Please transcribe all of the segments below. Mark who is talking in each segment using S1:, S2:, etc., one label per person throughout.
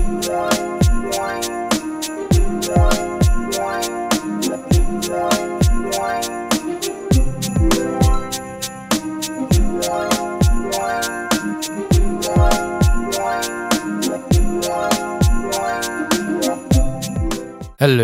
S1: Hello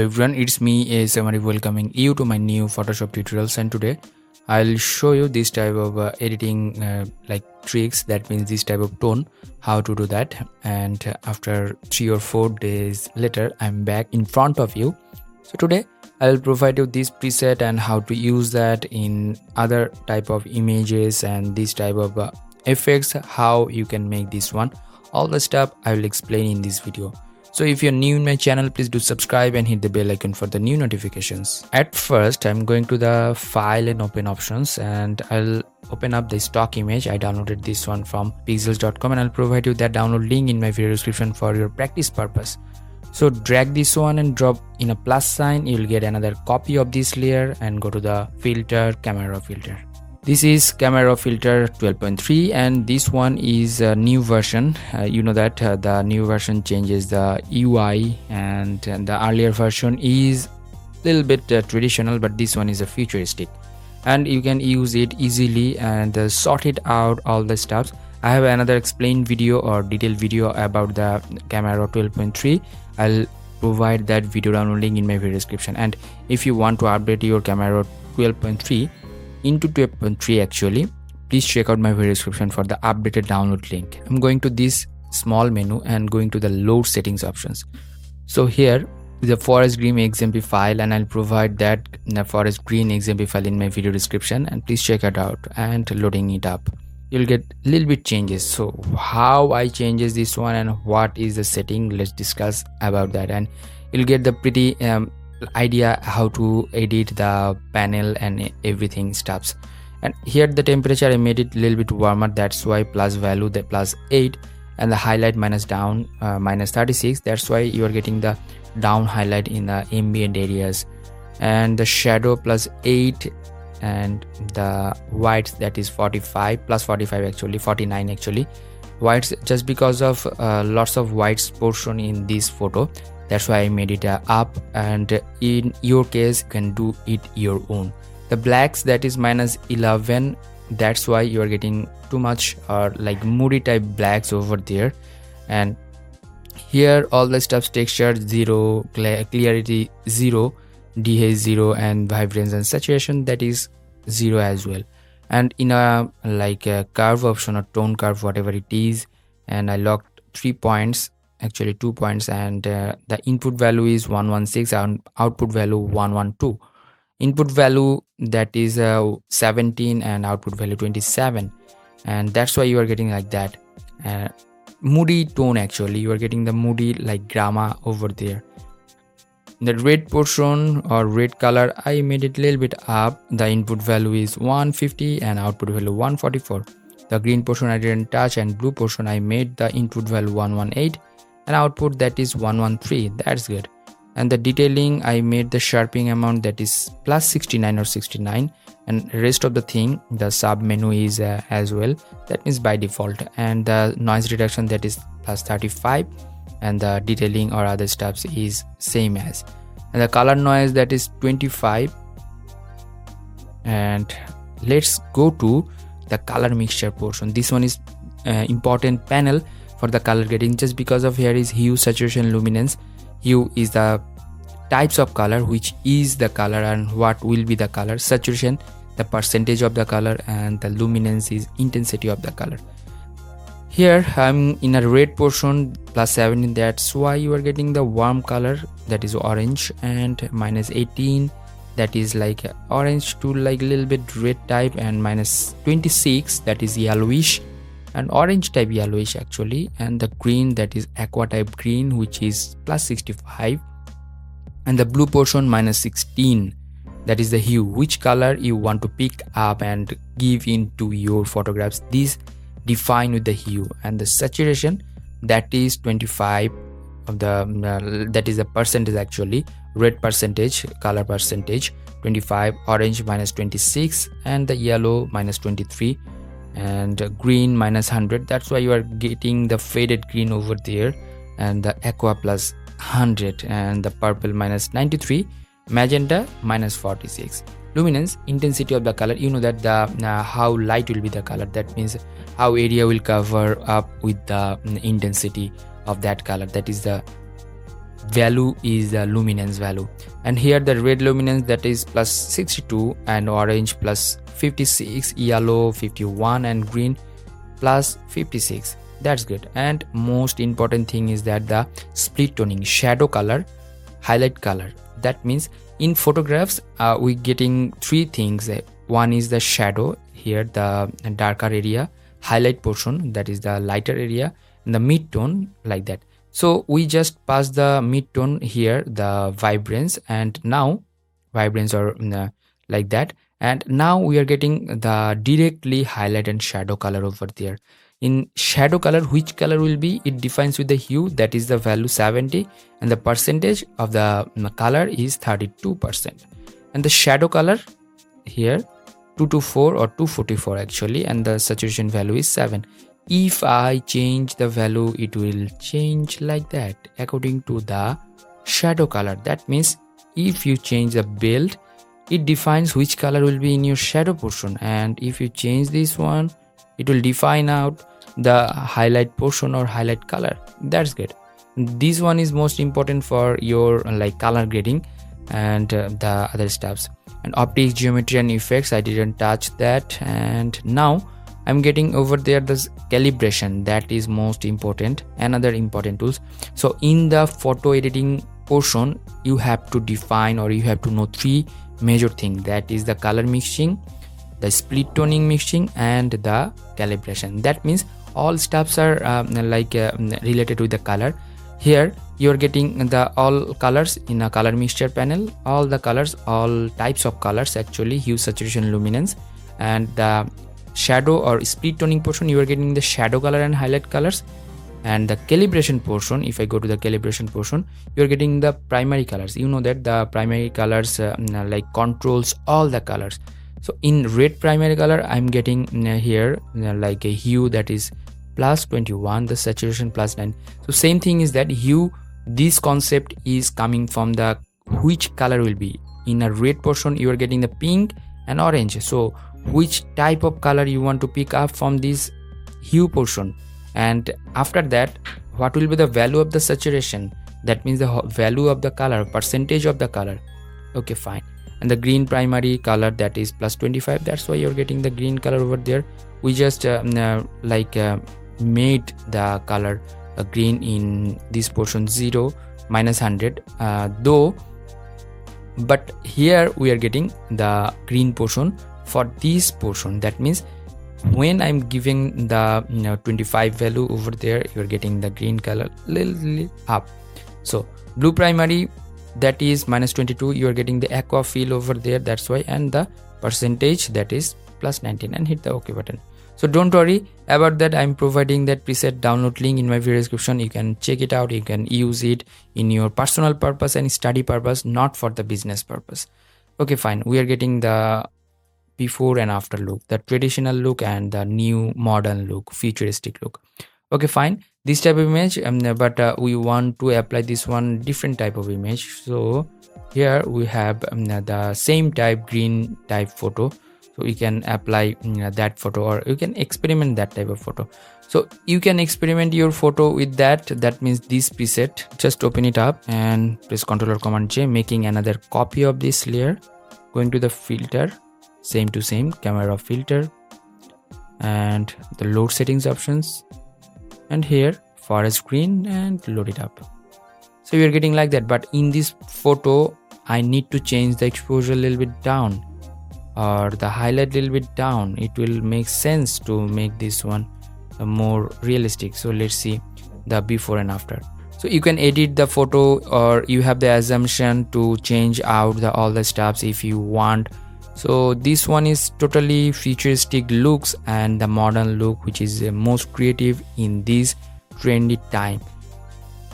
S1: everyone, it's me ASM Arif welcoming you to my new Photoshop tutorials, and today I'll show you this type of editing like tricks. That means this type of tone, how to do that. And after 3 or 4 days later, I'm back in front of you. So today I'll provide you this preset and how to use that in other type of images and this type of effects, how you can make this one. All the stuff I will explain in this video. So if you're new in my channel, please do subscribe and hit the bell icon for the new notifications. At first, I'm going to the file and open options, and I'll open up the stock image. I downloaded this one from pixels.com, and I'll provide you that download link in my video description for your practice purpose. So drag this one and drop in a plus sign. You'll get another copy of this layer and go to the filter, camera filter. This is camera filter 12.3, and this one is a new version. You know that the new version changes the UI, and the earlier version is a little bit traditional, but this one is a futuristic, and you can use it easily and sort it out all the stuff. I have another explained video or detailed video about the camera 12.3. I'll provide that video download link in my video description. And if you want to update your camera 12.3 into 12.3 actually, please check out my video description for the updated download link. I'm going to this small menu and going to the load settings options. So here is the forest green XMP file, and I'll provide that forest green XMP file in my video description, and please check it out. And loading it up, you'll get a little bit changes. So how I changes this one and what is the setting, let's discuss about that, and you'll get the pretty idea how to edit the panel and everything stuffs. And here the temperature I made it a little bit warmer, that's why plus value the plus 8, and the highlight minus down minus 36, that's why you are getting the down highlight in the ambient areas. And the shadow plus 8, and the whites, that is 45 plus 45 actually 49 actually whites, just because of lots of whites portion in this photo, that's why I made it up. And in your case you can do it your own. The blacks, that is minus 11, that's why you are getting too much or like moody type blacks over there. And here all the stuff, texture 0, clarity 0, dehaze 0, and vibrance and saturation, that is 0 as well. And in a like a curve option or tone curve, whatever it is, and I locked 3 points, actually 2 points, and the input value is 116 and output value 112. Input value, that is 17 and output value 27, and that's why you are getting like that moody tone. Actually you are getting the moody like drama over there. The red portion or red color, I made it a little bit up. The input value is 150 and output value 144. The green portion I didn't touch, and blue portion I made the input value 118 and output, that is 113. That's good. And the detailing, I made the sharpening amount, that is plus 69 or 69, and rest of the thing, the sub menu is as well, that means by default. And the noise reduction, that is plus 35, and the detailing or other stuffs is same as. And the color noise, that is 25. And let's go to the color mixture portion. This one is important panel for the color grading, just because of here is hue, saturation, luminance. Hue is the types of color, which is the color and what will be the color. Saturation, the percentage of the color, and the luminance is intensity of the color. Here I'm in a red portion plus 17, that's why you are getting the warm color, that is orange, and minus 18, that is like orange to like a little bit red type, and minus 26, that is yellowish and orange type yellowish actually. And the green, that is aqua type green, which is plus 65. And the blue portion minus 16, that is the hue, which color you want to pick up and give into your photographs, this define with the hue. And the saturation, that is 25 of the that is the percentage actually, red percentage, color percentage 25, orange minus 26, and the yellow minus 23, and green minus 100. That's why you are getting the faded green over there. and the aqua plus 100, and the purple minus 93, magenta minus 46. Luminance, intensity of the color, you know that the how light will be the color, that means how area will cover up with the intensity of that color, that is the value is the luminance value. And here the red luminance, that is plus 62, and orange plus 56, yellow 51, and green plus 56. That's good. And most important thing is that the split toning, shadow color, highlight color. That means in photographs we getting three things. One is the shadow, here the darker area, highlight portion, that is the lighter area, and the mid tone, like that. So we just pass the mid tone here, the vibrance, and now vibrance or like that, and now we are getting the directly highlight and shadow color over there. In shadow color, which color will be, it defines with the hue, that is the value 70, and the percentage of the color is 32%. And the shadow color here 224 or 244 actually, and the saturation value is 7. If I change the value, it will change like that according to the shadow color. That means if you change the build, it defines which color will be in your shadow portion, and if you change this one, it will define out the highlight portion or highlight color. That's good. This one is most important for your like color grading and the other stuffs. And optics, geometry and effects, I didn't touch that. And now I'm getting over there this calibration, that is most important, another important tools. So in the photo editing portion, you have to define or you have to know three major things, that is the color mixing, the split toning mixing, and the calibration. That means all stuffs are related with the color. Here you are getting the all colors in a color mixture panel, all the colors, all types of colors actually, hue, saturation, luminance. And the shadow or split toning portion, you are getting the shadow color and highlight colors. And the calibration portion, if I go to the calibration portion, you are getting the primary colors. You know that the primary colors like controls all the colors. So in red primary color, I'm getting here like a hue, that is plus 21, the saturation plus 9. So same thing is that hue, this concept is coming from the which color will be. In a red portion, you are getting the pink and orange. So which type of color you want to pick up from this hue portion. And after that, what will be the value of the saturation? That means the value of the color, percentage of the color. Okay, fine. And the green primary color, that is plus 25. That's why you're getting the green color over there. We just made the color green in this portion 0 minus 100 though, but here we are getting the green portion for this portion. That means when I'm giving the 25 value over there, you're getting the green color little up. So blue primary, that is minus 22, you are getting the aqua feel over there, that's why. And the percentage, that is plus 19, and hit the OK button. So don't worry about that, I'm providing that preset download link in my video description. You can check it out, you can use it in your personal purpose and study purpose, not for the business purpose. Okay, fine. We are getting the before and after look, the traditional look and the new modern look, futuristic look. Okay, fine. This type of image, but we want to apply this one different type of image. So here we have the same type green type photo. So you can apply that photo, or you can experiment that type of photo. So you can experiment your photo with that. That means this preset, just open it up and press Ctrl or Command J, making another copy of this layer, going to the filter, same to same, camera filter, and the load settings options, and here forest green, and load it up. So you're getting like that. But in this photo, I need to change the exposure a little bit down, or the highlight a little bit down. It will make sense to make this one more realistic. So let's see the before and after. So you can edit the photo, or you have the assumption to change out all the stuffs if you want. So this one is totally futuristic looks and the modern look, which is the most creative in this trendy time.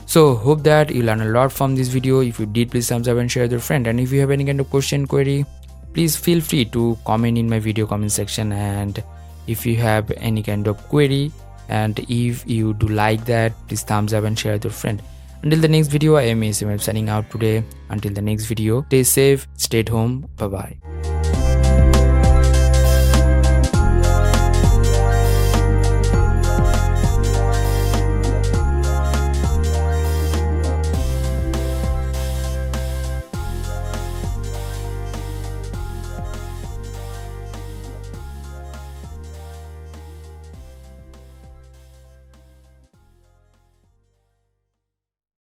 S1: So hope that you learn a lot from this video. If you did, please thumbs up and share with your friend. And if you have any kind of question, query, please feel free to comment in my video comment section. And if you have any kind of query, and if you do like that, please thumbs up and share with your friend. Until the next video, I am ASM Arif signing out today. Until the next video, stay safe, stay at home, bye bye.